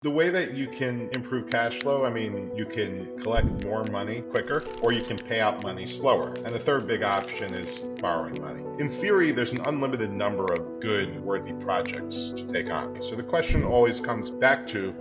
The way that you can improve cash flow, you can collect more money quicker or you can pay out money slower. And the third big option is borrowing money. In theory, there's an unlimited number of good, worthy projects to take on. So the question always comes back to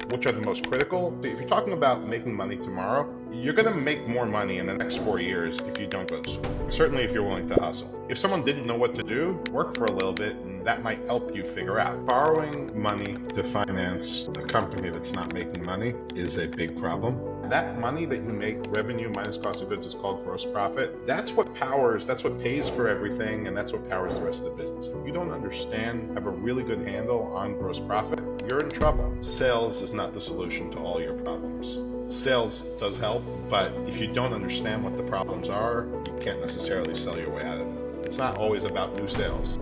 which are the most critical. If you're talking about making money tomorrow, you're going to make more money in the next 4 years if you don't go to school. Certainly if you're willing to hustle. If someone didn't know what to do, work for a little bit and that might help you figure out. Borrowing money to finance a company that's not making money is a big problem. That money that you make, revenue minus cost of goods, is called gross profit. That's what pays for everything, and that's what powers the rest of the business. If you don't understand, have a really good handle on gross profit, you're in trouble. Sales is not the solution to all your problems. Sales does help, but if you don't understand what the problems are, you can't necessarily sell your way out of it. It's not always about new sales.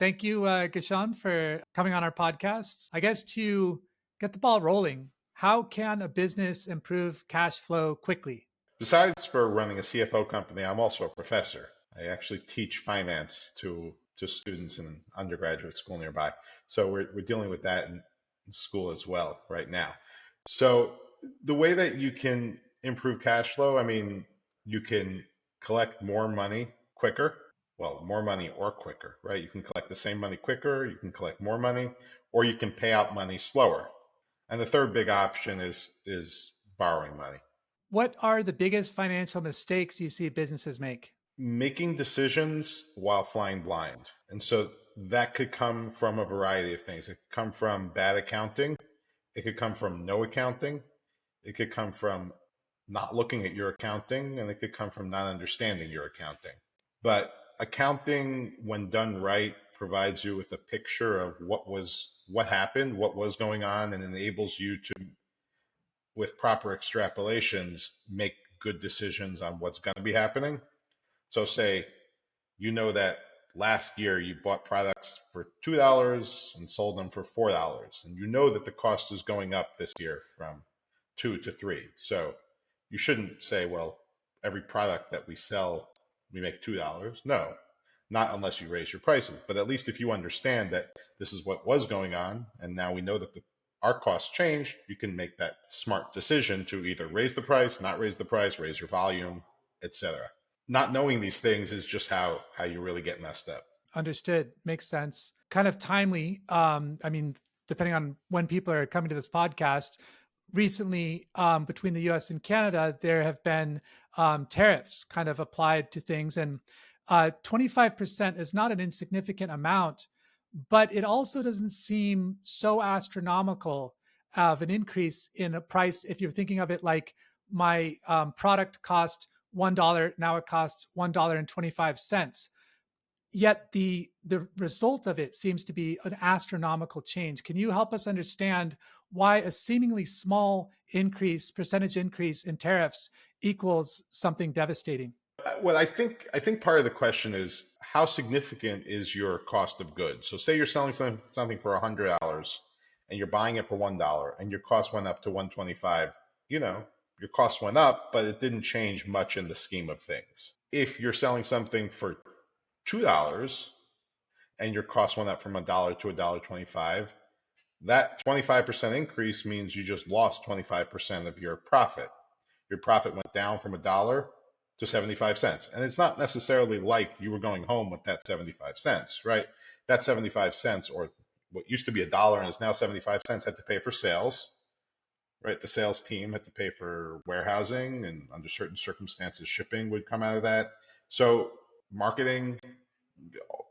Thank you, Gershon, for coming on our podcast. I guess to get the ball rolling, how can a business improve cash flow quickly? Besides for running a CFO company, I'm also a professor. I actually teach finance to students in undergraduate school nearby. So we're dealing with that in school as well right now. So the way that you can improve cash flow, you can collect more money quicker. Well, more money or quicker, right? You can collect the same money quicker, you can collect more money, or you can pay out money slower. And the third big option is borrowing money. What are the biggest financial mistakes you see businesses make? Making decisions while flying blind. And so that could come from a variety of things. It could come from bad accounting. It could come from no accounting. It could come from not looking at your accounting, and it could come from not understanding your accounting. But accounting, when done right, provides you with a picture of what happened, what was going on, and enables you to, with proper extrapolations, make good decisions on what's going to be happening. So say you know that last year you bought products for $2 and sold them for $4, and you know that the cost is going up this year from 2 to 3. So you shouldn't say, well, every product that we sell, we make $2. No, not unless you raise your prices. But at least if you understand that this is what was going on, and now we know that our costs changed, you can make that smart decision to either raise the price, not raise the price, raise your volume, etc. Not knowing these things is just how you really get messed up. Understood. Makes sense. Kind of timely. Depending on when people are coming to this podcast, recently between the US and Canada, there have been tariffs kind of applied to things. And 25% is not an insignificant amount, but it also doesn't seem so astronomical of an increase in a price. If you're thinking of it like my product cost $1, now it costs $1.25. Yet the result of it seems to be an astronomical change. Can you help us understand why a seemingly small percentage increase in tariffs equals something devastating? Well, I think part of the question is how significant is your cost of goods. So say you're selling something for $100 and you're buying it for $1 and your cost went up to 125. Your cost went up, but it didn't change much in the scheme of things. If you're selling something for $2 and your cost went up from $1 to $1.25, that 25% increase means you just lost 25% of your profit. Your profit went down from $1 to 75 cents. And it's not necessarily like you were going home with that 75 cents, right? That 75 cents, or what used to be $1 and is now 75 cents, had to pay for sales, right? The sales team had to pay for warehousing, and under certain circumstances, shipping would come out of that. So marketing,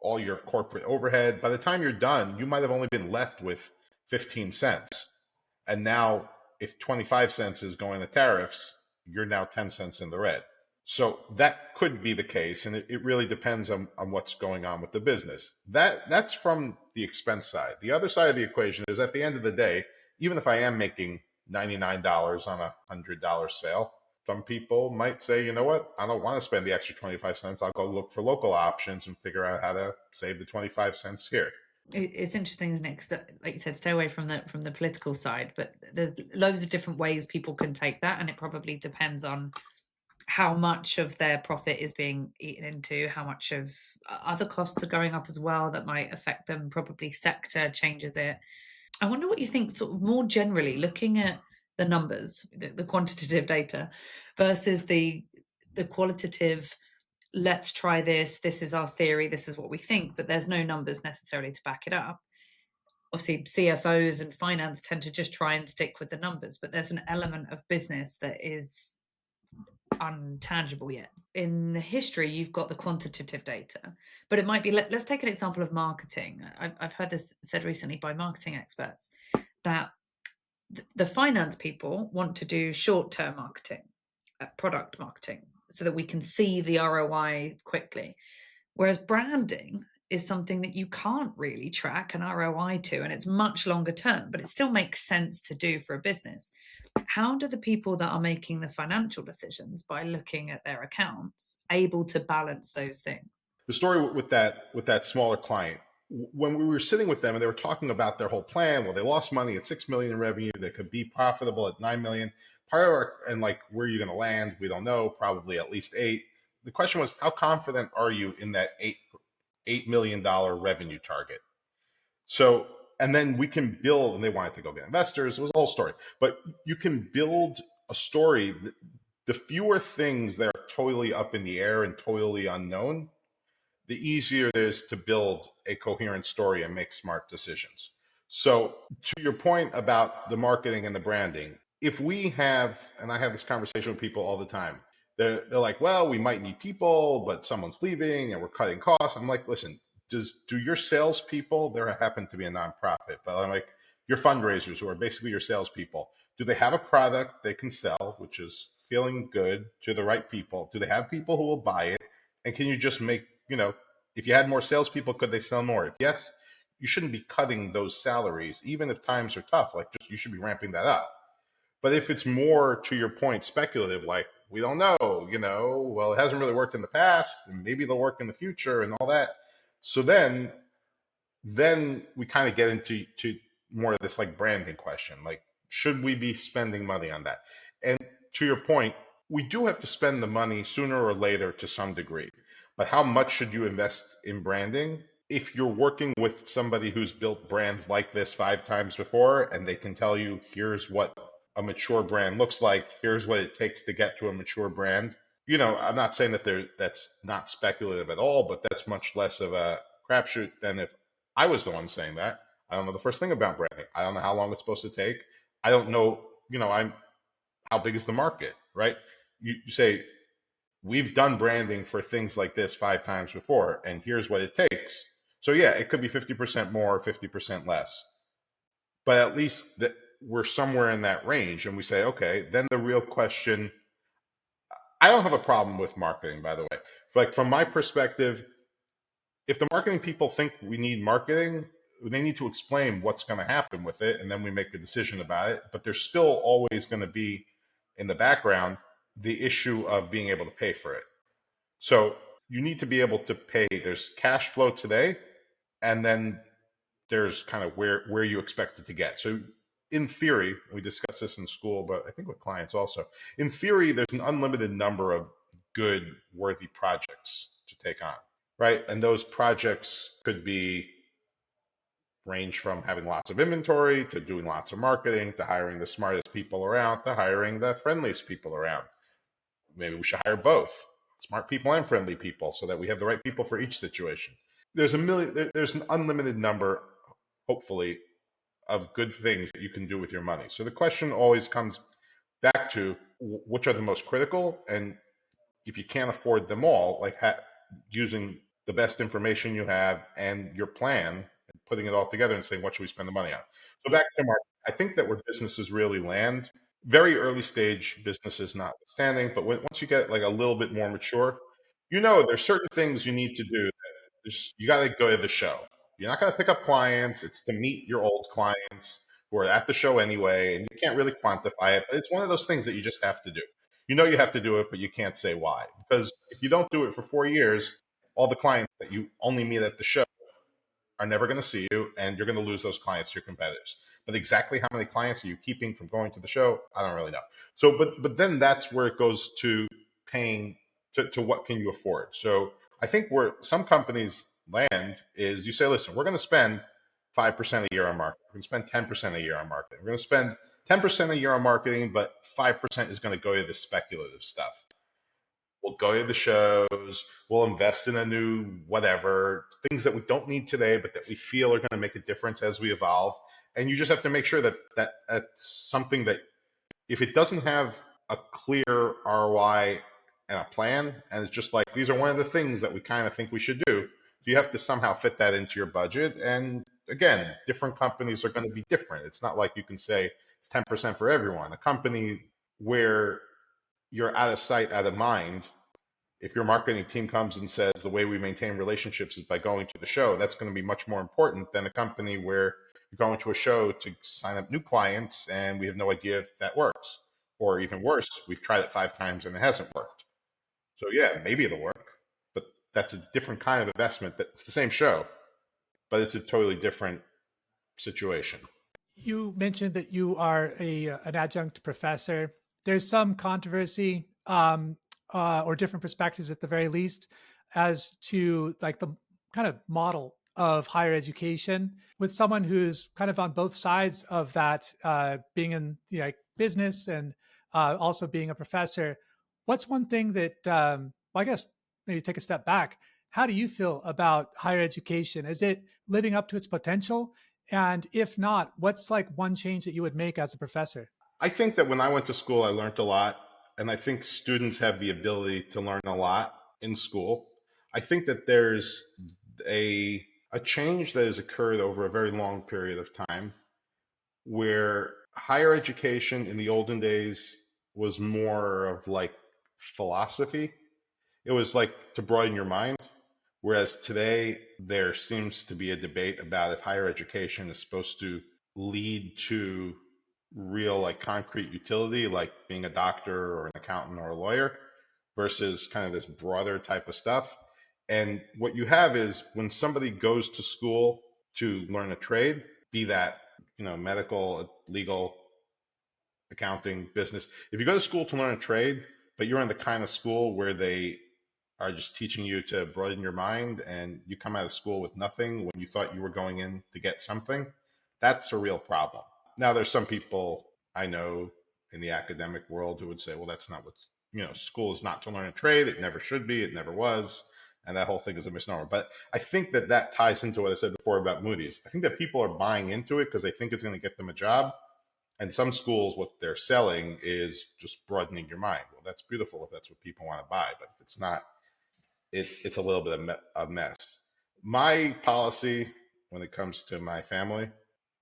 all your corporate overhead, by the time you're done, you might have only been left with 15 cents. And now if 25 cents is going to tariffs, you're now 10 cents in the red. So that could be the case, and it really depends on what's going on with the business. That's from the expense side. The other side of the equation is, at the end of the day, even if I am making $99 on a $100 sale, some people might say, you know what, I don't want to spend the extra 25 cents. I'll go look for local options and figure out how to save the 25 cents here. It's interesting, isn't it? Because, like you said, stay away from the political side, but there's loads of different ways people can take that, and it probably depends on how much of their profit is being eaten into, how much of other costs are going up as well that might affect them, probably sector changes it. I wonder what you think, sort of more generally, looking at the numbers, the quantitative data versus the qualitative, let's try this is our theory, this is what we think, but there's no numbers necessarily to back it up. Obviously CFOs and finance tend to just try and stick with the numbers, but there's an element of business that is untangible yet. In the history, you've got the quantitative data, but it might be, let's take an example of marketing. I've heard this said recently by marketing experts that the finance people want to do short-term marketing, product marketing, so that we can see the ROI quickly. Whereas branding is something that you can't really track an ROI to, and it's much longer term, but it still makes sense to do for a business. How do the people that are making the financial decisions by looking at their accounts able to balance those things? The story with that smaller client, when we were sitting with them and they were talking about their whole plan, well, they lost money at 6 million in revenue, they could be profitable at 9 million. Part of our, and like, where are you going to land? We don't know, probably at least 8. The question was, how confident are you in that $8 million revenue target? So, and then we can build, and they wanted to go get investors. It was a whole story, but you can build a story. The fewer things that are totally up in the air and totally unknown, the easier it is to build a coherent story and make smart decisions. So to your point about the marketing and the branding, if we have, and I have this conversation with people all the time, they're like, well, we might need people, but someone's leaving and we're cutting costs. I'm like, listen, do your salespeople, there happen to be a nonprofit, but I'm like, your fundraisers who are basically your salespeople, do they have a product they can sell, which is feeling good to the right people? Do they have people who will buy it? And can you just make, if you had more salespeople, could they sell more? If yes, you shouldn't be cutting those salaries, even if times are tough. Like, just, you should be ramping that up. But if it's more, to your point, speculative, like, we don't know, well, it hasn't really worked in the past, and maybe they'll work in the future and all that. So then we kind of get into more of this like branding question, like, should we be spending money on that? And to your point, we do have to spend the money sooner or later to some degree, but how much should you invest in branding? If you're working with somebody who's built brands like this 5 times before, and they can tell you, here's what a mature brand looks like, here's what it takes to get to a mature brand, I'm not saying that that's not speculative at all, but that's much less of a crapshoot than if I was the one saying that. I don't know the first thing about branding. I don't know how long it's supposed to take. I don't know, how big is the market, right? You say, we've done branding for things like this 5 times before, and here's what it takes. So yeah, it could be 50% more, 50% less, but at least that we're somewhere in that range. And we say, okay, then the real question, I don't have a problem with marketing, by the way. Like, from my perspective, if the marketing people think we need marketing, they need to explain what's going to happen with it, and then we make a decision about it. But there's still always going to be in the background the issue of being able to pay for it. So you need to be able to pay. There's cash flow today, and then there's kind of where you expect it to get. So in theory, we discuss this in school, but I think with clients also, in theory, there's an unlimited number of good, worthy projects to take on, right? And those projects could be range from having lots of inventory to doing lots of marketing to hiring the smartest people around to hiring the friendliest people around. Maybe we should hire both, smart people and friendly people, so that we have the right people for each situation. There's an unlimited number, hopefully, of good things that you can do with your money. So the question always comes back to, which are the most critical, and if you can't afford them all, like using the best information you have and your plan and putting it all together and saying, what should we spend the money on? So back to Mark, I think that where businesses really land, very early stage businesses notwithstanding, but once you get like a little bit more mature, there's certain things you need to do. You got to go to the show. You're not going to pick up clients. It's to meet your old clients who are at the show anyway, and you can't really quantify it. But it's one of those things that you just have to do. You have to do it, but you can't say why. Because if you don't do it for 4 years, all the clients that you only meet at the show are never going to see you, and you're going to lose those clients to your competitors. But exactly how many clients are you keeping from going to the show? I don't really know. So, but then that's where it goes to paying to what can you afford. So I think where some companies land is you say, listen, we're going to spend 5% a year on marketing. We're going to spend 10% a year on marketing. We're going to spend 10% a year on marketing, but 5% is going to go to the speculative stuff. We'll go to the shows. We'll invest in a new whatever, things that we don't need today, but that we feel are going to make a difference as we evolve. And you just have to make sure that that's something that if it doesn't have a clear ROI and a plan, and it's just like, these are one of the things that we kind of think we should do, you have to somehow fit that into your budget. And again, different companies are going to be different. It's not like you can say it's 10% for everyone. A company where you're out of sight, out of mind, if your marketing team comes and says the way we maintain relationships is by going to the show, that's going to be much more important than a company where you're going to a show to sign up new clients and we have no idea if that works. Or even worse, we've tried it 5 times and it hasn't worked. So yeah, maybe it'll work, but that's a different kind of investment. That's the same show, but it's a totally different situation. You mentioned that you are an adjunct professor. There's some controversy or different perspectives at the very least as to like the kind of model of higher education with someone who's kind of on both sides of that, being in like business and also being a professor. What's one thing that, well, I guess maybe take a step back. How do you feel about higher education? Is it living up to its potential? And if not, what's like one change that you would make as a professor? I think that when I went to school, I learned a lot. And I think students have the ability to learn a lot in school. I think that there's a change that has occurred over a very long period of time where higher education in the olden days was more of like philosophy. It was like to broaden your mind. Whereas today, there seems to be a debate about if higher education is supposed to lead to real, like concrete utility, like being a doctor or an accountant or a lawyer, versus kind of this broader type of stuff. And what you have is when somebody goes to school to learn a trade, be that, medical, legal, accounting, business. If you go to school to learn a trade, but you're in the kind of school where they are just teaching you to broaden your mind and you come out of school with nothing when you thought you were going in to get something, that's a real problem. Now, there's some people I know in the academic world who would say, well, that's not what, school is not to learn a trade. It never should be. It never was. And that whole thing is a misnomer. But I think that that ties into what I said before about Moody's. I think that people are buying into it because they think it's going to get them a job. And some schools, what they're selling is just broadening your mind. Well, that's beautiful if that's what people want to buy. But if it's not, it's a little bit of a mess. My policy when it comes to my family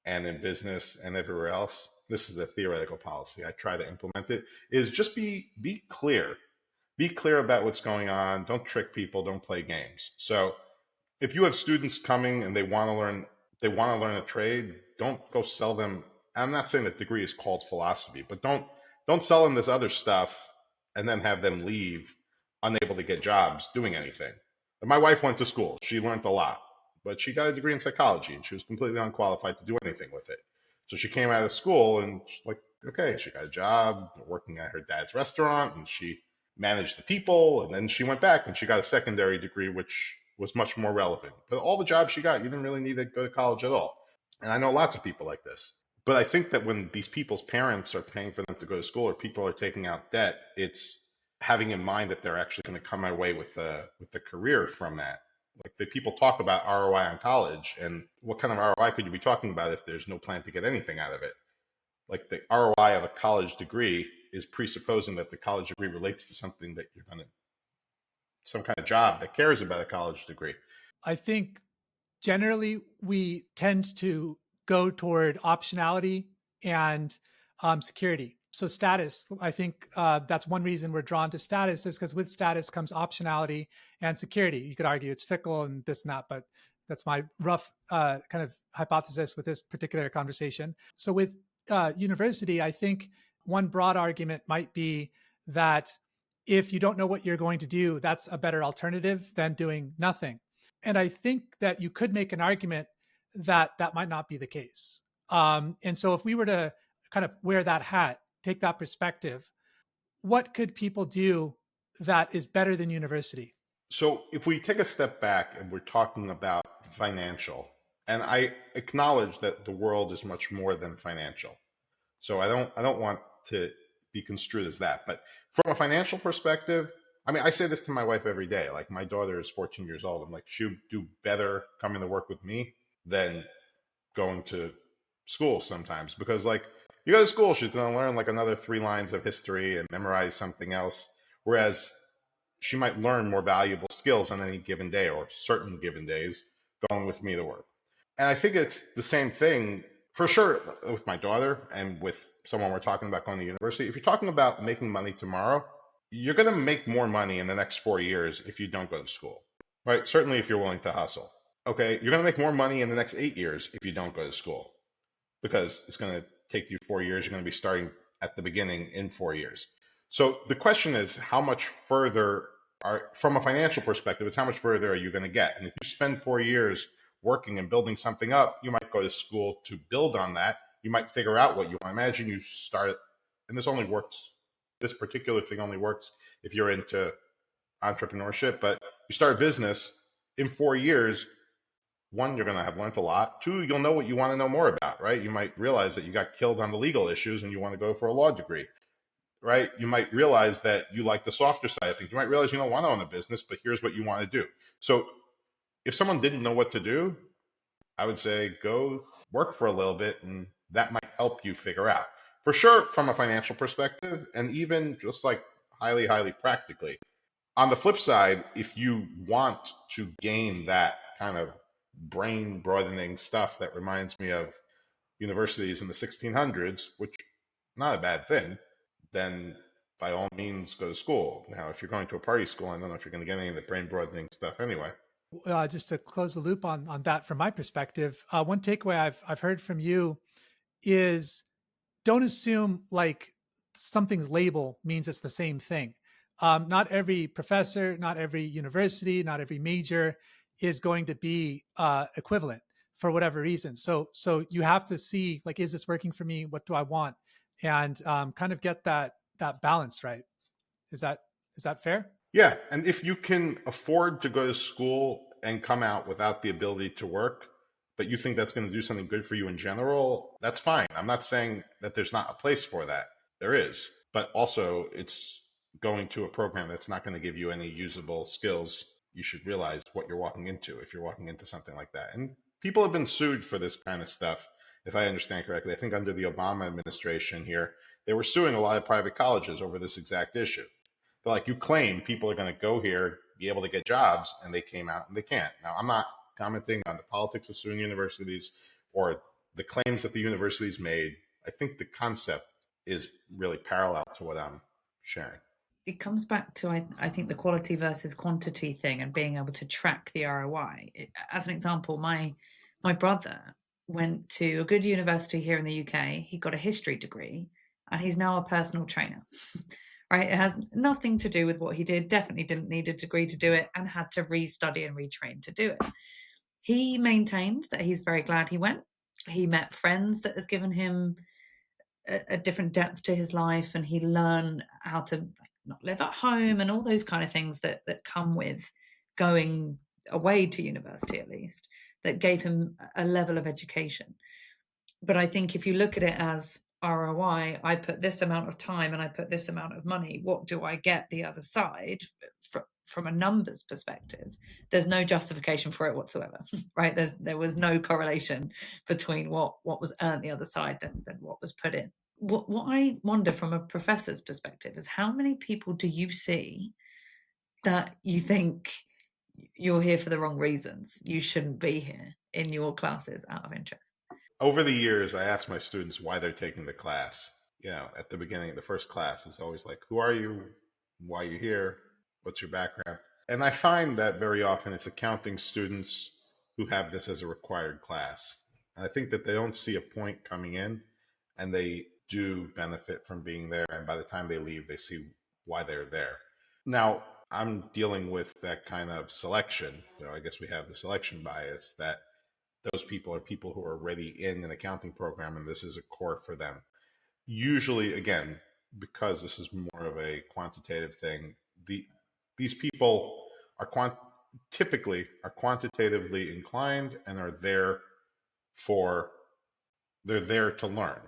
and in business and everywhere else, this is a theoretical policy. I try to implement it, is just be clear. Be clear about what's going on. Don't trick people. Don't play games. So if you have students coming and they want to learn a trade, don't go sell them. I'm not saying that degree is called philosophy, but don't sell them this other stuff and then have them leave unable to get jobs doing anything. And my wife went to school. She learned a lot, but she got a degree in psychology and she was completely unqualified to do anything with it. So she came out of school and she's like, okay, she got a job working at her dad's restaurant and she managed the people. And then she went back and she got a secondary degree, which was much more relevant. But all the jobs she got, you didn't really need to go to college at all. And I know lots of people like this. But I think that when these people's parents are paying for them to go to school or people are taking out debt, it's having in mind that they're actually going to come away with a career from that. Like the people talk about ROI on college, and what kind of ROI could you be talking about if there's no plan to get anything out of it? Like the ROI of a college degree is presupposing that the college degree relates to something that you're going to, some kind of job that cares about a college degree. I think generally we tend to go toward optionality and security. So status, I think that's one reason we're drawn to status is because with status comes optionality and security. You could argue it's fickle and this and that, but that's my rough kind of hypothesis with this particular conversation. So with university, I think one broad argument might be that if you don't know what you're going to do, that's a better alternative than doing nothing. And I think that you could make an argument that that might not be the case. And so if we were to kind of wear that hat, take that perspective, what could people do that is better than university? So if we take a step back and we're talking about financial, and I acknowledge that the world is much more than financial. So I don't want to be construed as that. But from a financial perspective, I mean, I say this to my wife every day. Like my daughter is 14 years old. I'm like, she'll do better coming to work with me than going to school sometimes, because like you go to school, she's going to learn like another 3 lines of history and memorize something else. Whereas she might learn more valuable skills on any given day or certain given days going with me to work. And I think it's the same thing for sure with my daughter and with someone we're talking about going to university. If you're talking about making money tomorrow, you're going to make more money in the next 4 years if you don't go to school, right? Certainly if you're willing to hustle. Okay, you're going to make more money in the next 8 years if you don't go to school, because it's going to take you 4 years. You're going to be starting at the beginning in 4 years. So the question is, how much further from a financial perspective, it's how much further are you going to get? And if you spend 4 years working and building something up, you might go to school to build on that. You might figure out what you want. Imagine you start, and this particular thing only works if you're into entrepreneurship, but you start a business in 4 years. One, you're going to have learned a lot. Two, you'll know what you want to know more about, right? You might realize that you got killed on the legal issues and you want to go for a law degree, right? You might realize that you like the softer side of things. You might realize you don't want to own a business, but here's what you want to do. So if someone didn't know what to do, I would say go work for a little bit, and that might help you figure out. For sure, from a financial perspective, and even just like highly, highly practically. On the flip side, if you want to gain that kind of brain broadening stuff that reminds me of universities in the 1600s, which not a bad thing, then by all means go to school. Now, if you're going to a party school, I don't know if you're going to get any of the brain broadening stuff anyway. Just to close the loop on that from my perspective, one takeaway I've heard from you is don't assume like something's label means it's the same thing. Not every professor, not every university, not every major is going to be equivalent for whatever reason. So you have to see like, is this working for me? What do I want? And kind of get that balance right. Is that fair? Yeah, and if you can afford to go to school and come out without the ability to work, but you think that's going to do something good for you in general, that's fine. I'm not saying that there's not a place for that. There is. But also, it's going to a program that's not going to give you any usable skills. You should realize what you're walking into if you're walking into something like that. And people have been sued for this kind of stuff, if I understand correctly. I think under the Obama administration here, they were suing a lot of private colleges over this exact issue. But like you claim, people are going to go here, be able to get jobs, and they came out and they can't. Now, I'm not commenting on the politics of suing universities or the claims that the universities made. I think the concept is really parallel to what I'm sharing. It comes back to I think the quality versus quantity thing and being able to track the ROI. As an example, my brother went to a good university here in the UK. He got a history degree and he's now a personal trainer. Right? It has nothing to do with what he did. Definitely didn't need a degree to do it and had to restudy and retrain to do it. He maintains that he's very glad he went. He met friends that has given him a different depth to his life, and he learned how to not live at home and all those kind of things that come with going away to university, at least, that gave him a level of education. But I think if you look at it as ROI, I put this amount of time and I put this amount of money, what do I get the other side from a numbers perspective? There's no justification for it whatsoever, right? There was no correlation between what was earned the other side than what was put in. What I wonder from a professor's perspective is how many people do you see that you think you're here for the wrong reasons? You shouldn't be here in your classes out of interest. Over the years, I ask my students why they're taking the class. At the beginning of the first class, it's always like, who are you? Why are you here? What's your background? And I find that very often it's accounting students who have this as a required class. And I think that they don't see a point coming in, and they do benefit from being there. And by the time they leave, they see why they're there. Now, I'm dealing with that kind of selection. So I guess we have the selection bias that those people are people who are already in an accounting program and this is a core for them. Usually, again, because this is more of a quantitative thing, these people are typically are quantitatively inclined and are there for they're there to learn.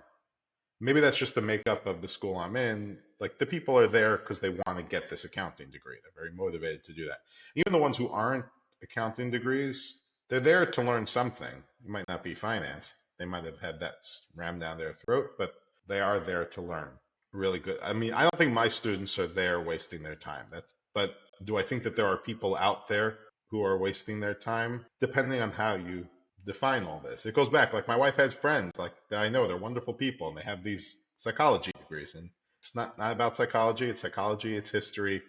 Maybe that's just the makeup of the school I'm in. Like the people are there because they want to get this accounting degree. They're very motivated to do that. Even the ones who aren't accounting degrees, they're there to learn something. It might not be finance. They might have had that rammed down their throat, but they are there to learn. Really good. I mean, I don't think my students are there wasting their time. But do I think that there are people out there who are wasting their time? Depending on how you define all this. It goes back, like my wife has friends, like I know they're wonderful people and they have these psychology degrees. And it's not about psychology, it's history.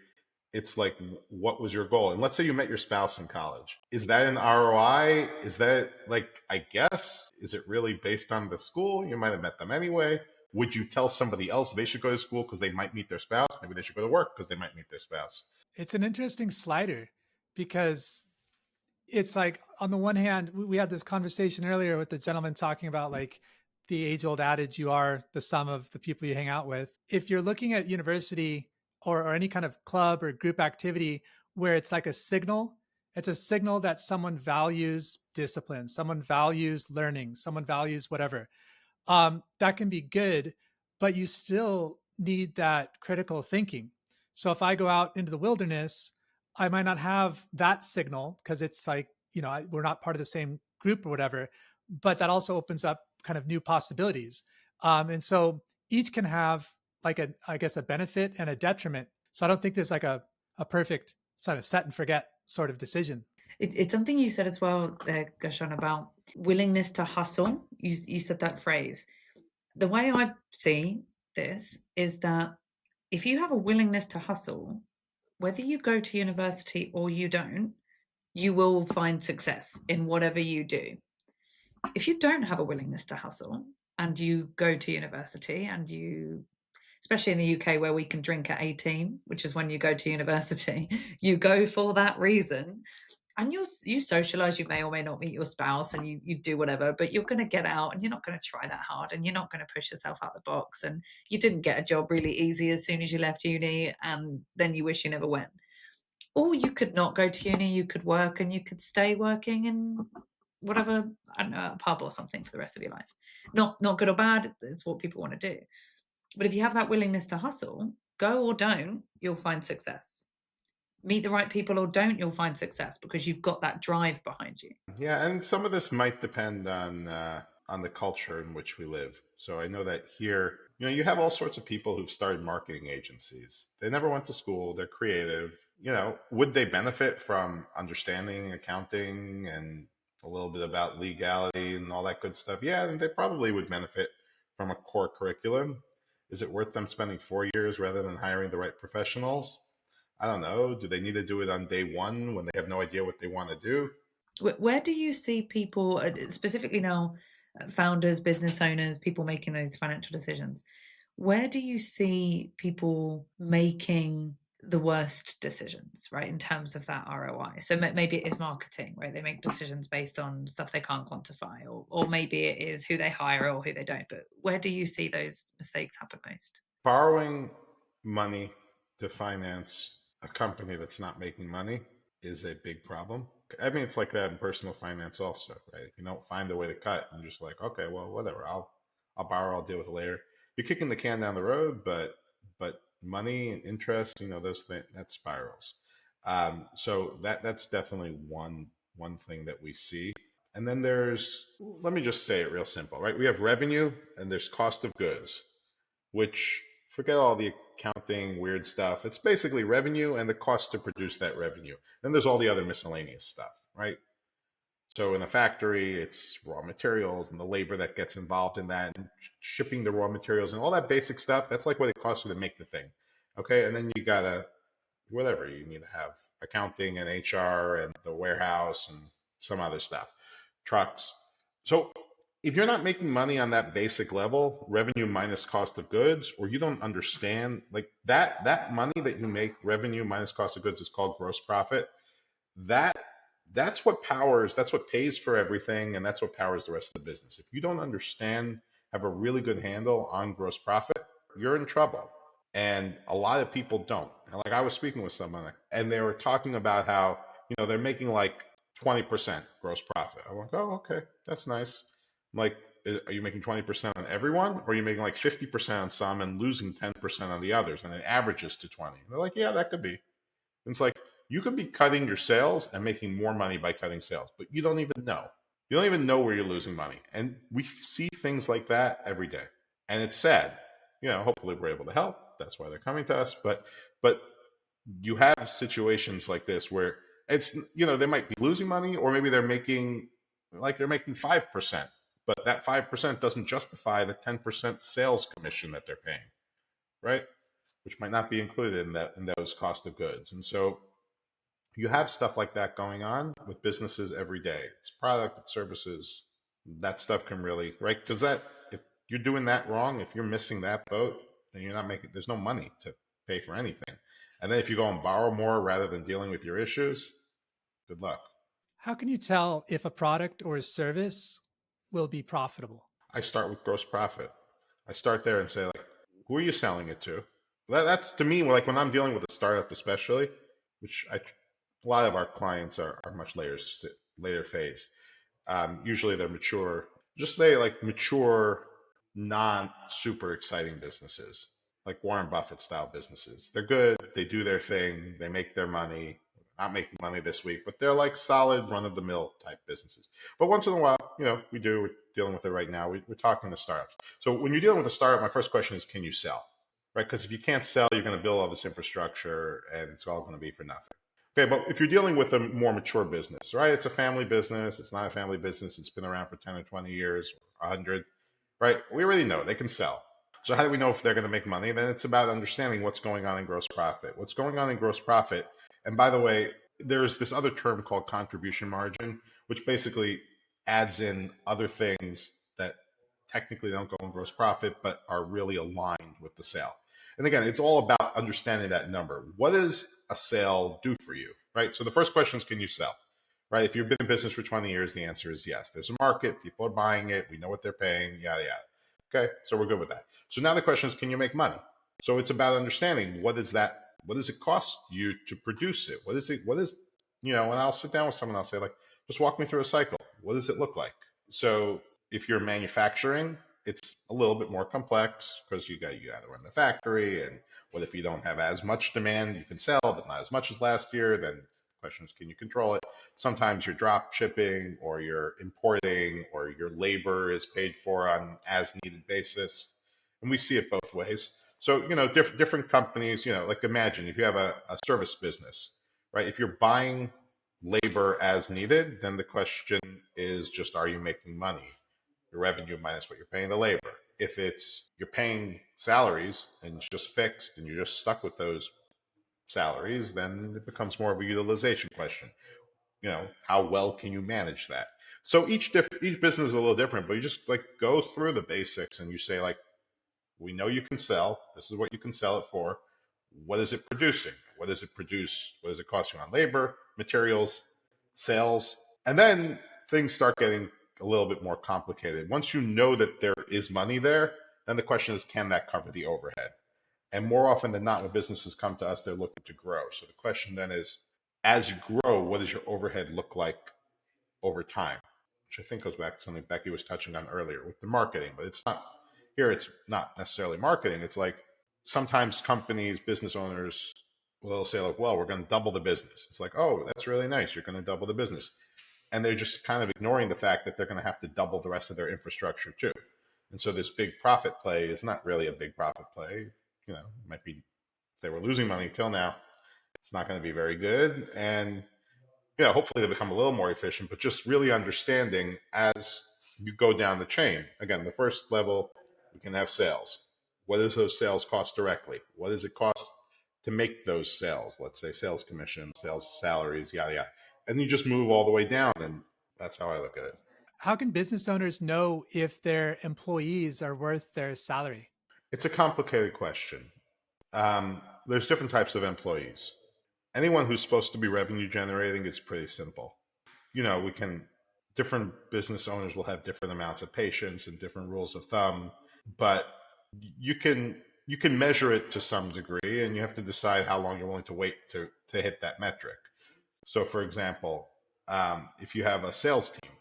It's like, what was your goal? And let's say you met your spouse in college. Is that an ROI? Is that like, I guess, is it really based on the school? You might have met them anyway. Would you tell somebody else they should go to school because they might meet their spouse? Maybe they should go to work because they might meet their spouse. It's an interesting slider because it's like, on the one hand, we had this conversation earlier with the gentleman talking about like the age old adage, you are the sum of the people you hang out with. If you're looking at university or any kind of club or group activity where it's like a signal, it's a signal that someone values discipline, someone values learning, someone values whatever. That can be good, but you still need that critical thinking. So if I go out into the wilderness, I might not have that signal because it's like, we're not part of the same group or whatever, but that also opens up kind of new possibilities. And so each can have like I guess, a benefit and a detriment. So I don't think there's like a perfect sort of set and forget sort of decision. It's something you said as well there, Gershon, about willingness to hustle. You said that phrase. The way I see this is that if you have a willingness to hustle, whether you go to university or you don't, you will find success in whatever you do. If you don't have a willingness to hustle and you go to university and you, especially in the UK where we can drink at 18, which is when you go to university, you go for that reason and you socialize, you may or may not meet your spouse and you do whatever, but you're going to get out and you're not going to try that hard and you're not going to push yourself out the box, and you didn't get a job really easy as soon as you left uni and then you wish you never went. Or you could not go to uni, you could work and you could stay working in whatever, I don't know, a pub or something for the rest of your life. Not good or bad, it's what people want to do. But if you have that willingness to hustle, go or don't, you'll find success. Meet the right people or don't, you'll find success because you've got that drive behind you. Yeah, and some of this might depend on the culture in which we live. So I know that here, you have all sorts of people who've started marketing agencies. They never went to school. They're creative. Would they benefit from understanding accounting and a little bit about legality and all that good stuff? Yeah, they probably would benefit from a core curriculum. Is it worth them spending 4 years rather than hiring the right professionals? I don't know. Do they need to do it on day one when they have no idea what they want to do? Where do you see people, specifically now, founders, business owners, people making those financial decisions? Where do you see people making the worst decisions, right, in terms of that ROI? So maybe it is marketing, right? They make decisions based on stuff they can't quantify, or maybe it is who they hire or who they don't. But where do you see those mistakes happen most? Borrowing money to finance a company that's not making money is a big problem. I mean, it's like that in personal finance also, right? If you don't find a way to cut, you're just like, okay, well, whatever. I'll borrow. I'll deal with it later. You're kicking the can down the road, but money and interest, those things, that spirals. So that's definitely one thing that we see. And then let me just say it real simple, right? We have revenue and there's cost of goods, which, forget all the accounting weird stuff. It's basically revenue and the cost to produce that revenue. Then there's all the other miscellaneous stuff, right? So in a factory, it's raw materials and the labor that gets involved in that, and shipping the raw materials and all that basic stuff. That's like what it costs you to make the thing. Okay. And then you gotta, whatever, you need to have accounting and HR and the warehouse and some other stuff, trucks. So if you're not making money on that basic level, revenue minus cost of goods, or you don't understand like that money that you make, revenue minus cost of goods, is called gross profit. That's what powers, that's what pays for everything, and that's what powers the rest of the business. If you don't understand, have a really good handle on gross profit, you're in trouble. And a lot of people don't. And like I was speaking with someone and they were talking about how, they're making like 20% gross profit. I'm like, oh, okay, that's nice. I'm like, are you making 20% on everyone? Or are you making like 50% on some and losing 10% on the others? And it averages to 20. And they're like, yeah, that could be. And it's like, you could be cutting your sales and making more money by cutting sales, but you don't even know. You don't even know where you're losing money. And we see things like that every day. And it's sad. Hopefully we're able to help. That's why they're coming to us. But you have situations like this where it's, they might be losing money, or maybe they're making 5%, but that 5% doesn't justify the 10% sales commission that they're paying, right? Which might not be included in those cost of goods. And so you have stuff like that going on with businesses every day. It's product, it's services. That stuff can really, right? Because if you're doing that wrong, if you're missing that boat, then you're not making, there's no money to pay for anything. And then if you go and borrow more rather than dealing with your issues, good luck. How can you tell if a product or a service will be profitable? I start with gross profit. I start there and say, like, who are you selling it to? That's to me, like when I'm dealing with a startup, especially, which a lot of our clients are much later phase. Usually they're mature, just say like mature, non super exciting businesses, like Warren Buffett style businesses. They're good. They do their thing. They make their money. Not making money this week, but they're like solid run of the mill type businesses. But once in a while, we're dealing with it right now. We're talking to startups. So when you're dealing with a startup, my first question is, can you sell? Right? Because if you can't sell, you're going to build all this infrastructure and it's all going to be for nothing. Okay, but if you're dealing with a more mature business, right? It's a family business. It's not a family business. It's been around for 10 or 20 years, or 100, right? We already know they can sell. So how do we know if they're going to make money? Then it's about understanding what's going on in gross profit. What's going on in gross profit? And by the way, there's this other term called contribution margin, which basically adds in other things that technically don't go in gross profit, but are really aligned with the sale. And again, it's all about understanding that number. What does a sale do for you, right? So the first question is, can you sell, right? If you've been in business for 20 years, the answer is yes. There's a market, people are buying it, we know what they're paying, yada, yada. Okay, so we're good with that. So now the question is, can you make money? So it's about understanding what does it cost you to produce it? And I'll sit down with someone, I'll say, like, just walk me through a cycle. What does it look like? So if you're manufacturing, it's a little bit more complex because you got to run the factory. And what if you don't have as much demand? You can sell, but not as much as last year. Then the question is, can you control it? Sometimes you're drop shipping, or you're importing, or your labor is paid for on as needed basis. And we see it both ways. So, different companies, like imagine if you have a service business, right? If you're buying labor as needed, then the question is just, are you making money? Your revenue minus what you're paying the labor. If you're paying salaries and it's just fixed and you're just stuck with those salaries, then it becomes more of a utilization question. How well can you manage that? So each business is a little different, but you just like go through the basics and you say, like, we know you can sell. This is what you can sell it for. What is it producing? What does it produce? What does it cost you on labor, materials, sales? And then things start getting a little bit more complicated. Once you know that there is money there, then the question is, can that cover the overhead? And more often than not, when businesses come to us, they're looking to grow. So the question then is, as you grow, what does your overhead look like over time? Which I think goes back to something Becky was touching on earlier with the marketing, but it's not necessarily marketing. It's like sometimes companies, business owners will say, like, well, we're going to double the business. It's like, oh, that's really nice. You're going to double the business. And they're just kind of ignoring the fact that they're going to have to double the rest of their infrastructure too. And so this big profit play is not really a big profit play. It might be, if they were losing money till now, it's not going to be very good. And hopefully they become a little more efficient, but just really understanding as you go down the chain. Again, the first level, we can have sales. What does those sales cost directly? What does it cost to make those sales? Let's say sales commission, sales salaries, yada, yada. And you just move all the way down. And that's how I look at it. How can business owners know if their employees are worth their salary? It's a complicated question. There's different types of employees. Anyone who's supposed to be revenue generating is pretty simple. Different business owners will have different amounts of patience and different rules of thumb, but you can you can measure it to some degree, and you have to decide how long you're willing to wait to hit that metric. So, for example, if you have a sales team,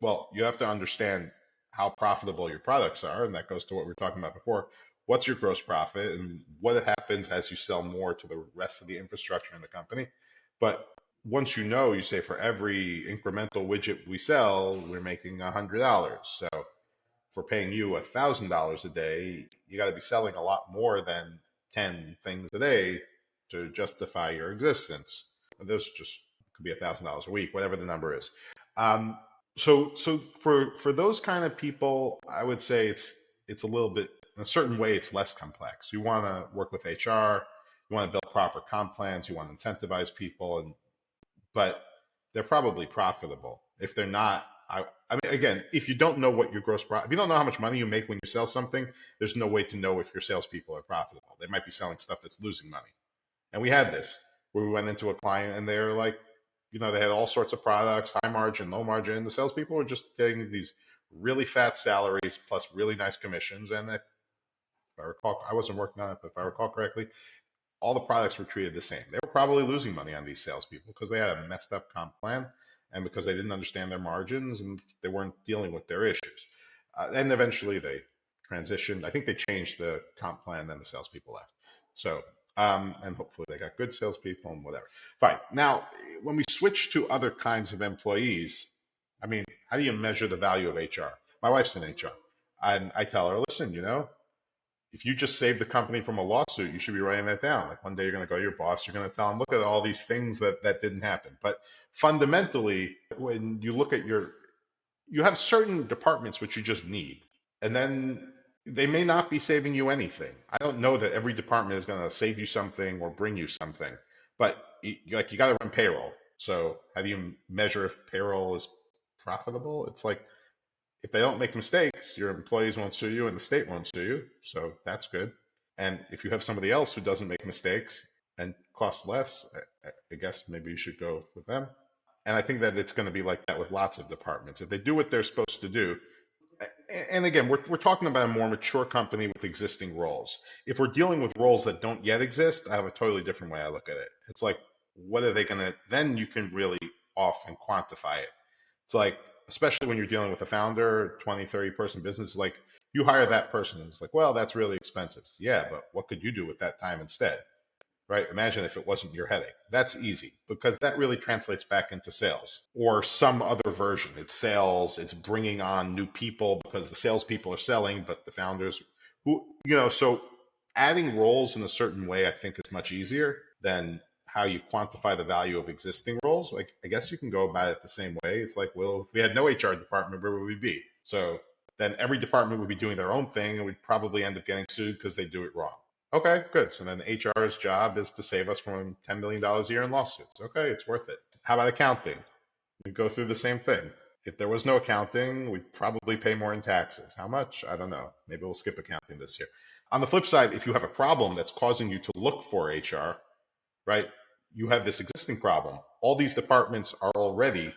well, you have to understand how profitable your products are, and that goes to what we were talking about before. What's your gross profit, and what happens as you sell more to the rest of the infrastructure in the company? But once you know, you say for every incremental widget we sell, we're making $100. So for paying you $1,000 a day, you got to be selling a lot more than 10 things a day to justify your existence. And those just could be $1,000 a week, whatever the number is. Um, so for those kind of people, I would say it's a little bit, in a certain way, it's less complex. You want to work with HR, you want to build proper comp plans, you want to incentivize people, but they're probably profitable. If they're not, I mean, again, if you don't know what your gross profit, if you don't know how much money you make when you sell something, there's no way to know if your salespeople are profitable. They might be selling stuff that's losing money. And we had this where we went into a client and they're like, they had all sorts of products, high margin, low margin. The salespeople were just getting these really fat salaries plus really nice commissions. And if I recall, I wasn't working on it, but if I recall correctly, all the products were treated the same. They were probably losing money on these salespeople because they had a messed up comp plan and because they didn't understand their margins and they weren't dealing with their issues. And eventually they transitioned. I think they changed the comp plan, then the salespeople left. So, and hopefully they got good salespeople and whatever. Fine. Now, when we switch to other kinds of employees, I mean, how do you measure the value of HR? My wife's in HR. And I tell her, listen, if you just saved the company from a lawsuit, you should be writing that down. Like one day you're going to go to your boss, you're going to tell him, look at all these things that didn't happen. But fundamentally, when you look at you have certain departments which you just need, and then they may not be saving you anything. I don't know that every department is going to save you something or bring you something, but you got to run payroll. So how do you measure if payroll is profitable? It's like, if they don't make mistakes, your employees won't sue you and the state won't sue you. So that's good. And if you have somebody else who doesn't make mistakes and costs less, I guess maybe you should go with them. And I think that it's going to be like that with lots of departments. If they do what they're supposed to do, and again, we're talking about a more mature company with existing roles. If we're dealing with roles that don't yet exist, I have a totally different way I look at it. It's like, what are they going to, then you can really off and quantify it. It's like, especially when you're dealing with a founder, 20, 30 person business, like you hire that person. It's like, well, that's really expensive. Yeah, but what could you do with that time instead? Right? Imagine if it wasn't your headache. That's easy because that really translates back into sales or some other version. It's sales, it's bringing on new people because the salespeople are selling, but the founders so adding roles in a certain way, I think is much easier than how you quantify the value of existing roles. Like, I guess you can go about it the same way. It's like, well, if we had no HR department, where would we be? So then every department would be doing their own thing and we'd probably end up getting sued because they do it wrong. Okay, good. So then HR's job is to save us from $10 million a year in lawsuits. Okay, it's worth it. How about accounting? We go through the same thing. If there was no accounting, we'd probably pay more in taxes. How much? I don't know. Maybe we'll skip accounting this year. On the flip side, if you have a problem that's causing you to look for HR, right? You have this existing problem. All these departments are already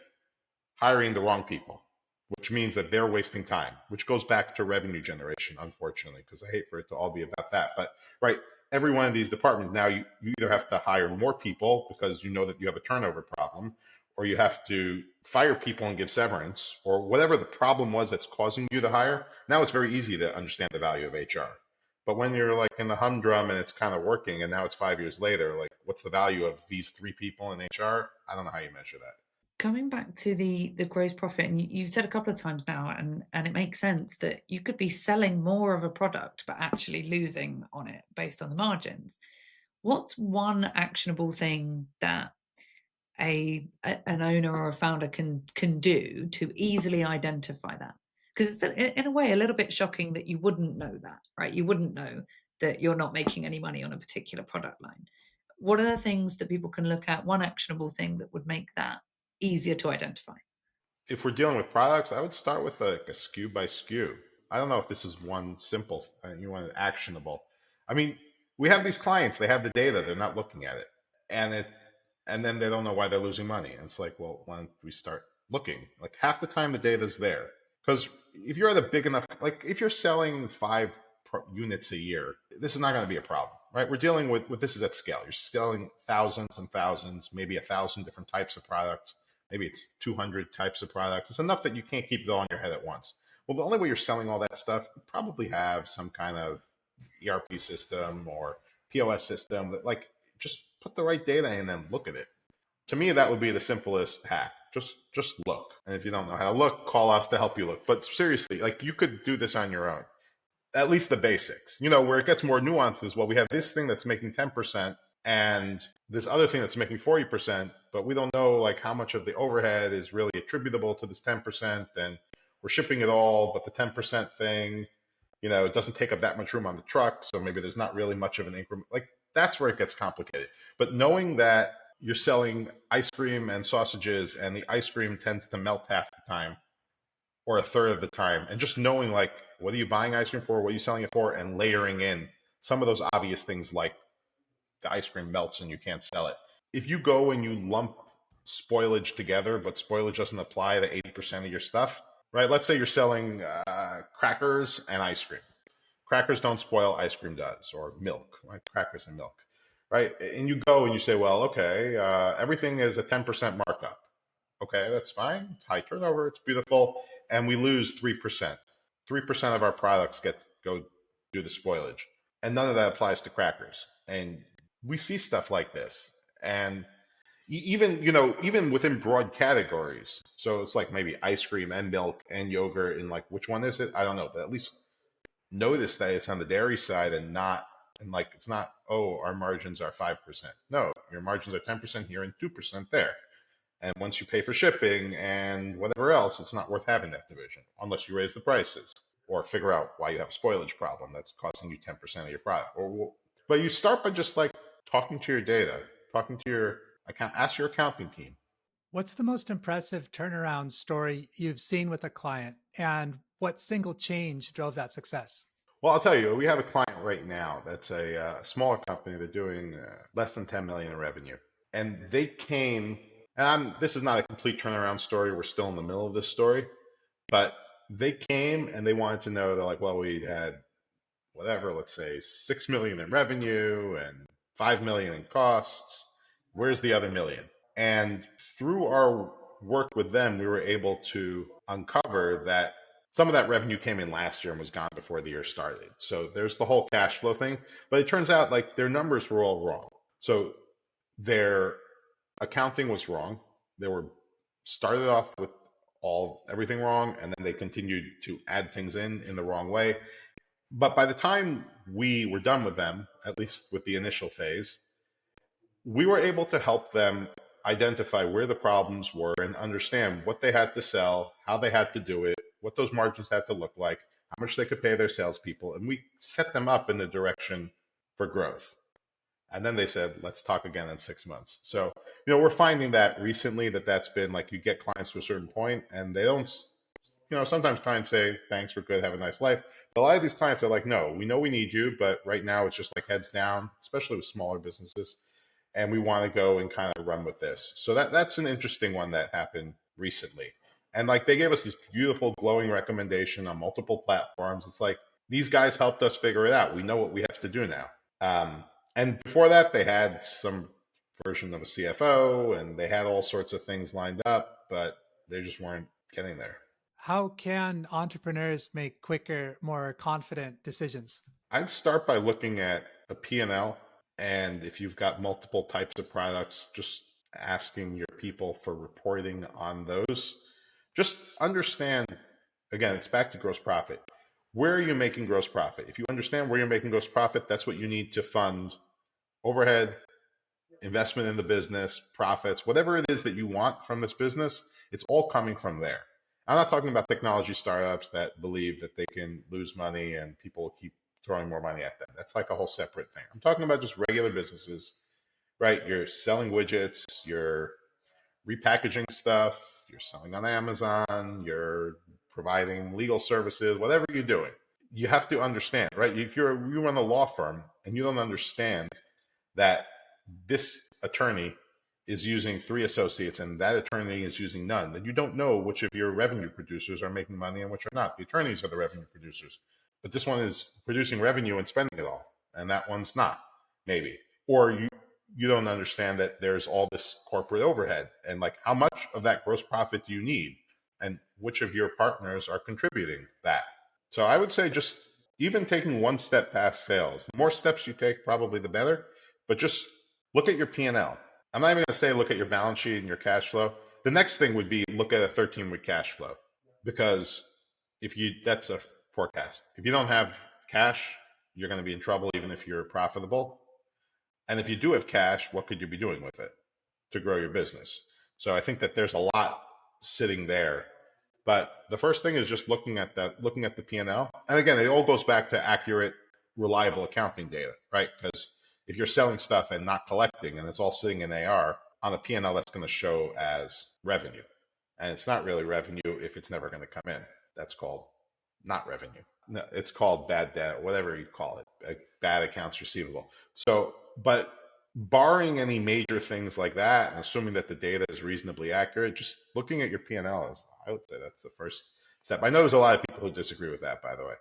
hiring the wrong people, which means that they're wasting time, which goes back to revenue generation, unfortunately, because I hate for it to all be about that. But right, every one of these departments now, you either have to hire more people because you know that you have a turnover problem, or you have to fire people and give severance, or whatever the problem was that's causing you to hire. Now it's very easy to understand the value of HR. But when you're like in the humdrum and it's kind of working, and now it's 5 years later, like what's the value of these 3 people in HR? I don't know how you measure that. Coming back to the gross profit, and you've said a couple of times now, and it makes sense that you could be selling more of a product but actually losing on it based on the margins. What's one actionable thing that an owner or a founder can do to easily identify that? Because it's in a way a little bit shocking that you wouldn't know that, right? You wouldn't know that you're not making any money on a particular product line. What are the things that people can look at? One actionable thing that would make that easier to identify? If we're dealing with products, I would start with a SKU by SKU. I don't know if this is one simple, you want it actionable. I mean, we have these clients, they have the data, they're not looking at it. And then they don't know why they're losing money. And it's like, well, why don't we start looking? Like half the time the data's there. Because if you're at a big enough, like if you're selling 5 units a year, this is not going to be a problem, right? We're dealing with this is at scale. You're scaling thousands and thousands, maybe 1,000 different types of products. Maybe it's 200 types of products. It's enough that you can't keep it all in your head at once. Well, the only way you're selling all that stuff, you probably have some kind of ERP system or POS system that like just put the right data in and look at it. To me, that would be the simplest hack. Just look. And if you don't know how to look, call us to help you look. But seriously, like you could do this on your own. At least the basics. Where it gets more nuanced is, well, we have this thing that's making 10% and this other thing that's making 40%, but we don't know like how much of the overhead is really attributable to this 10%, and we're shipping it all, but the 10% thing, it doesn't take up that much room on the truck, so maybe there's not really much of an increment. Like that's where it gets complicated. But knowing that you're selling ice cream and sausages and the ice cream tends to melt half the time or a third of the time, and just knowing like what are you buying ice cream for, what are you selling it for, and layering in some of those obvious things like the ice cream melts and you can't sell it. If you go and you lump spoilage together, but spoilage doesn't apply to 80% of your stuff, right? Let's say you're selling crackers and ice cream. Crackers don't spoil, ice cream does, or milk, right? Crackers and milk, right? And you go and you say, well, okay, everything is a 10% markup. Okay, that's fine. High turnover, it's beautiful. And we lose 3%. 3% of our products go do the spoilage. And none of that applies to crackers. And we see stuff like this. And even within broad categories. So it's like maybe ice cream and milk and yogurt, and like which one is it? I don't know, but at least notice that it's on the dairy side and not, and like it's not, oh, our margins are 5%. No, your margins are 10% here and 2% there. And once you pay for shipping and whatever else, it's not worth having that division unless you raise the prices or figure out why you have a spoilage problem that's costing you 10% of your product. But you start by just like talking to your data, talking to your account, ask your accounting team. What's the most impressive turnaround story you've seen with a client, and what single change drove that success? Well, I'll tell you, we have a client right now that's a smaller company. They're doing less than 10 million in revenue. And they came, and this is not a complete turnaround story. We're still in the middle of this story, but they came and they wanted to know, they're like, well, we had whatever, let's say 6 million in revenue and 5 million in costs. Where's the other million? And through our work with them, we were able to uncover that some of that revenue came in last year and was gone before the year started. So there's the whole cash flow thing. But it turns out like their numbers were all wrong. So their accounting was wrong. They were started off with everything wrong, and then they continued to add things in the wrong way. But by the time we were done with them, at least with the initial phase, we were able to help them identify where the problems were and understand what they had to sell, how they had to do it, what those margins had to look like, how much they could pay their salespeople. And we set them up in the direction for growth. And then they said, let's talk again in 6 months. So, we're finding that recently that's been like you get clients to a certain point and they don't, sometimes clients say, thanks, we're good, have a nice life. But a lot of these clients are like, no, we know we need you, but right now it's just like heads down, especially with smaller businesses. And we want to go and kind of run with this. So that's an interesting one that happened recently. And like they gave us this beautiful glowing recommendation on multiple platforms. It's like these guys helped us figure it out. We know what we have to do now. And before that, they had some version of a CFO and they had all sorts of things lined up, but they just weren't getting there. How can entrepreneurs make quicker, more confident decisions? I'd start by looking at a P&L, and if you've got multiple types of products, just asking your people for reporting on those. Just understand, again, it's back to gross profit. Where are you making gross profit? If you understand where you're making gross profit, that's what you need to fund overhead, investment in the business, profits, whatever it is that you want from this business, it's all coming from there. I'm not talking about technology startups that believe that they can lose money and people keep throwing more money at them. That's like a whole separate thing. I'm talking about just regular businesses, right? You're selling widgets, you're repackaging stuff, you're selling on Amazon, you're providing legal services, whatever you're doing. You have to understand, right? If you run a law firm and you don't understand that this attorney is using 3 associates and that attorney is using none, then you don't know which of your revenue producers are making money and which are not. The attorneys are the revenue producers. but this one is producing revenue and spending it all, and that one's not, maybe. Or you don't understand that there's all this corporate overhead, and like how much of that gross profit do you need, and which of your partners are contributing that. So I would say just even taking one step past sales, the more steps you take, probably the better, but just look at your P&L. I'm not even going to say look at your balance sheet and your cash flow. The next thing would be look at a 13-week cash flow, because that's a forecast. If you don't have cash, you're going to be in trouble even if you're profitable. And if you do have cash, what could you be doing with it to grow your business? So I think that there's a lot sitting there. But the first thing is just looking at the P&L. And again, it all goes back to accurate, reliable accounting data, right? Because if you're selling stuff and not collecting and it's all sitting in AR, on the P&L, that's going to show as revenue. And it's not really revenue if it's never going to come in. That's called not revenue. No, it's called bad debt, whatever you call it, bad accounts receivable. So, but barring any major things like that, and assuming that the data is reasonably accurate, just looking at your P&L, I would say that's the first step. I know there's a lot of people who disagree with that, by the way.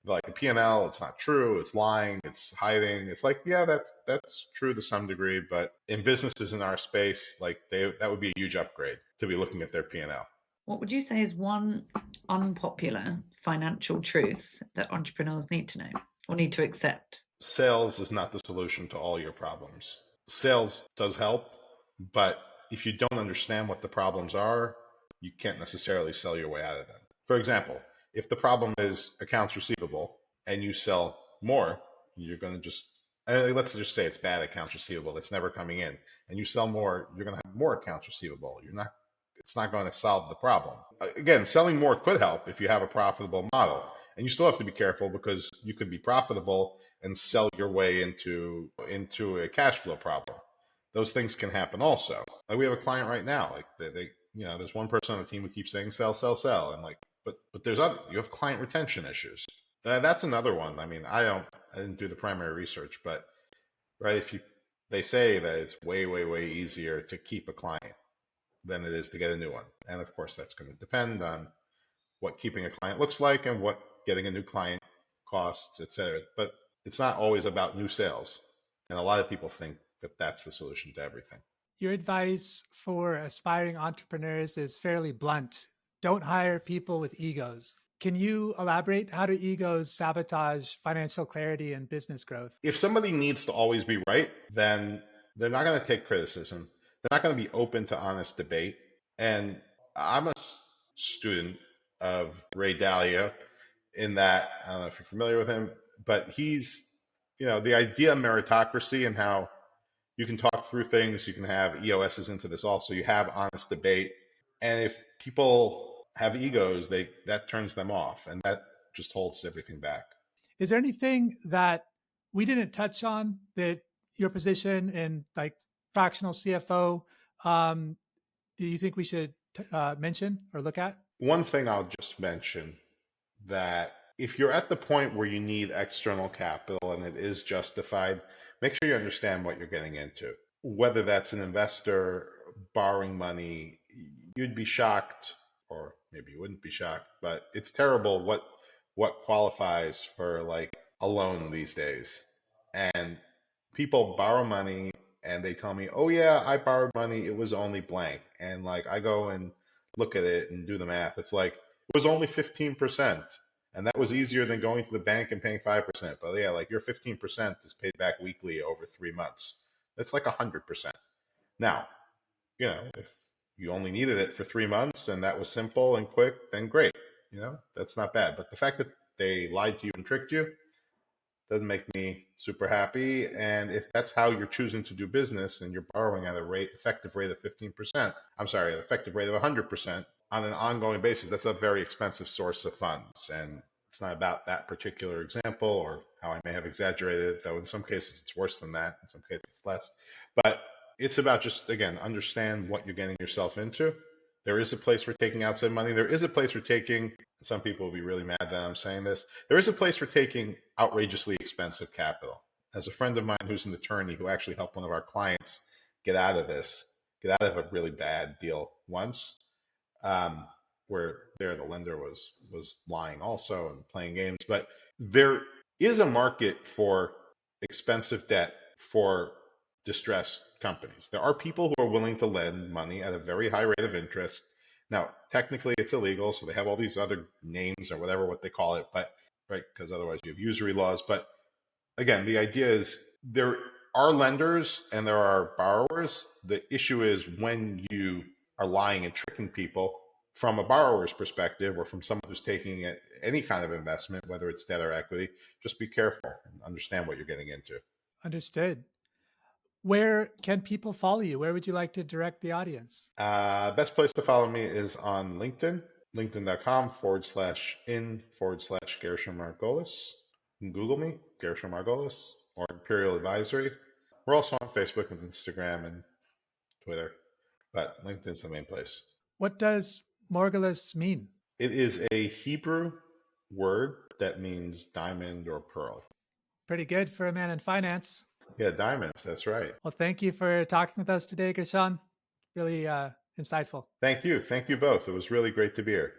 Like the P&L, it's not true, it's lying, it's hiding. It's like, yeah, that's true to some degree, but in businesses in our space, like that would be a huge upgrade to be looking at their P&L. What would you say is one unpopular financial truth that entrepreneurs need to know or need to accept? Sales is not the solution to all your problems. Sales does help, but if you don't understand what the problems are, you can't necessarily sell your way out of them. For example, if the problem is accounts receivable and you sell more, you're going to let's just say it's bad accounts receivable that's never coming in, and you sell more, you're going to have more accounts receivable. It's not going to solve the problem. Again, selling more could help if you have a profitable model, and you still have to be careful because you could be profitable and sell your way into a cash flow problem. Those things can happen also. Like we have a client right now, like they there's one person on the team who keeps saying sell, sell, sell, and like, but you have client retention issues. That's another one. I mean, I didn't do the primary research, but right, they say that it's way, way, way easier to keep a client than it is to get a new one, and of course that's going to depend on what keeping a client looks like and what getting a new client costs, etc. But it's not always about new sales, and a lot of people think that that's the solution to everything. Your advice for aspiring entrepreneurs is fairly blunt. Don't hire people with egos. Can you elaborate? How do egos sabotage financial clarity and business growth? If somebody needs to always be right, then they're not going to take criticism. They're not going to be open to honest debate. And I'm a student of Ray Dalio in that, I don't know if you're familiar with him, but he's, the idea of meritocracy and how you can talk through things, you can have EOSs into this also, you have honest debate. And if people have egos, that turns them off, and that just holds everything back. Is there anything that we didn't touch on that your position in like fractional CFO, do you think we should mention or look at? One thing I'll just mention, that if you're at the point where you need external capital and it is justified, make sure you understand what you're getting into. Whether that's an investor borrowing money, you'd be shocked, or maybe you wouldn't be shocked, but it's terrible what qualifies for like a loan these days. And people borrow money and they tell me, oh yeah, I borrowed money, it was only blank. And like I go and look at it and do the math. It's like it was only 15%. And that was easier than going to the bank and paying 5%. But yeah, like your 15% is paid back weekly over 3 months. That's like 100%. Now, if you only needed it for 3 months and that was simple and quick, then great. That's not bad. But the fact that they lied to you and tricked you doesn't make me super happy. And if that's how you're choosing to do business and you're borrowing at effective rate of 15%, I'm sorry, an effective rate of 100% on an ongoing basis, that's a very expensive source of funds. And it's not about that particular example or how I may have exaggerated it, though in some cases it's worse than that, in some cases it's less. But it's about just, again, understand what you're getting yourself into. There is a place for taking outside money. There is a place for taking, some people will be really mad that I'm saying this, there is a place for taking outrageously expensive capital. As a friend of mine who's an attorney who actually helped one of our clients get out of a really bad deal once, where the lender was lying also and playing games. But there is a market for expensive debt for distressed companies. There are people who are willing to lend money at a very high rate of interest. Now, technically it's illegal, so they have all these other names or whatever what they call it, but right, because otherwise you have usury laws. But again, the idea is there are lenders and there are borrowers. The issue is when you are lying and tricking people from a borrower's perspective or from someone who's taking any kind of investment, whether it's debt or equity, just be careful and understand what you're getting into. Understood. Where can people follow you? Where would you like to direct the audience? Best place to follow me is on LinkedIn, linkedin.com/in/Gershon Morgulis. You can Google me, Gershon Morgulis, or Imperial Advisory. We're also on Facebook and Instagram and Twitter, but LinkedIn's the main place. What does Morgulis mean? It is a Hebrew word that means diamond or pearl. Pretty good for a man in finance. Yeah, diamonds, that's right. Well, thank you for talking with us today, Gershon. Really insightful. Thank you. Thank you both. It was really great to be here.